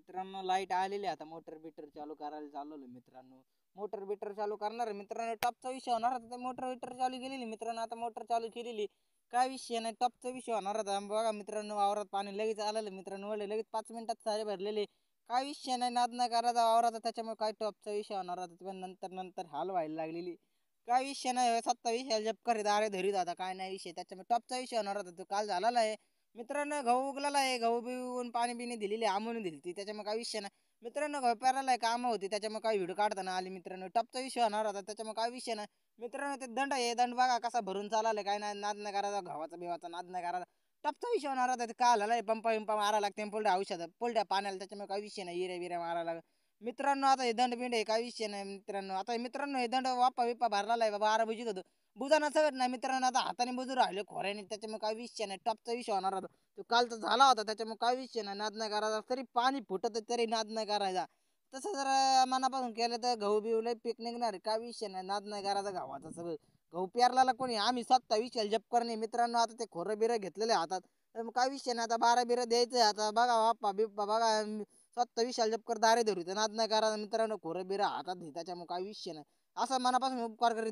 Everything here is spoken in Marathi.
मित्रांनो लाईट आलेली आता मोटर बिटर चालू करायला चालवलं मित्रांनो. मोटर बिटर चालू करणार मित्रांनो, टॉपचा विषय होणार होता. मोटर बिटर चालू केलेली मित्रांनो, आता मोटर चालू केलेली. काय विषय नाही, टॉपचा विषय होणार होता. बघा मित्रांनो, वावरात पाणी लगेच आलेलं मित्रांनो, वळले लगेच 5 मिनिटात सारे भरलेले. काय विषय नाही, नाद नाही करायचा वावराचा, त्याच्यामुळे काय टॉपचा विषय होणार होता. पण नंतर नंतर हाल व्हायला लागलेली. काय विषय नाही, 27 जप करीत अरे धरीत आता काय नाही विषय, त्याच्यामुळे टॉपचा विषय होणार होता. तो काल झालेला आहे मित्रांनो. गहू उगलेला आहे, गहू बिवून पाणी बिणी दिलेली आमून दिली, त्याच्यामुळे काय विषय नाही मित्रांनो. गहू पेरायला कामं होती, त्याच्यामुळे काय व्हिडिओ काढताना आली मित्रांनो. टॉपचा विषय होणार होता, त्याच्यामुळे काय विषय नाही मित्रांनो. ते दंड आहे, दंड बघा कसा भरून चाललाय. काय नाही, नाद नाही करायचा गव्हाचा बिवाचा, नाद नाही करायचा. टॉपचा विषय होणार होता. ते काल आलाय, पंपा बिंपा मारा लागते, पोलट्या औषध पोलट्या पाण्याला, त्याच्यामुळे काय विषय नाही. हिऱ्या बिऱ्या मारायला मित्रांनो. आता हे दंड बिंड आहे, काय विषय नाही मित्रांनो. आता मित्रांनो हे दंड वापा बिप्पा भरला आहे बाबा, आरा बुजीत होतो बुजाना सगळं नाही मित्रांनो. आता हाताने बुजू राहिले खोऱ्याने, त्याच्यामुळे काय विषय नाही. टॉपचा विषय होणार होता, तो कालचा झाला होता, त्याच्यामुळे काय विषय नाही. नाद नाही करायचा, तरी पाणी फुटत तरी नाद नाही करायचा. तसं जर मनापासून केलं तर गहू बिहू लय पीक निघणार, काय विषय नाही. नाद नाही करायचा गव्हाचा. सगळं गहू पेरला कोणी आम्ही 27 जप करणे मित्रांनो. आता ते खोरं बिरं घेतलेले हातात, तर मग काय विषय नाही. आता 12 बिरं द्यायचं आता बघा बाप्पा बिप्पा बघा. 27 जप कर दारे धरू, नाद नाही करा मित्रांनो. खोरं बिरं हातात त्याच्यामुळे काय विषय नाही. असं मनापासून उपकार करीत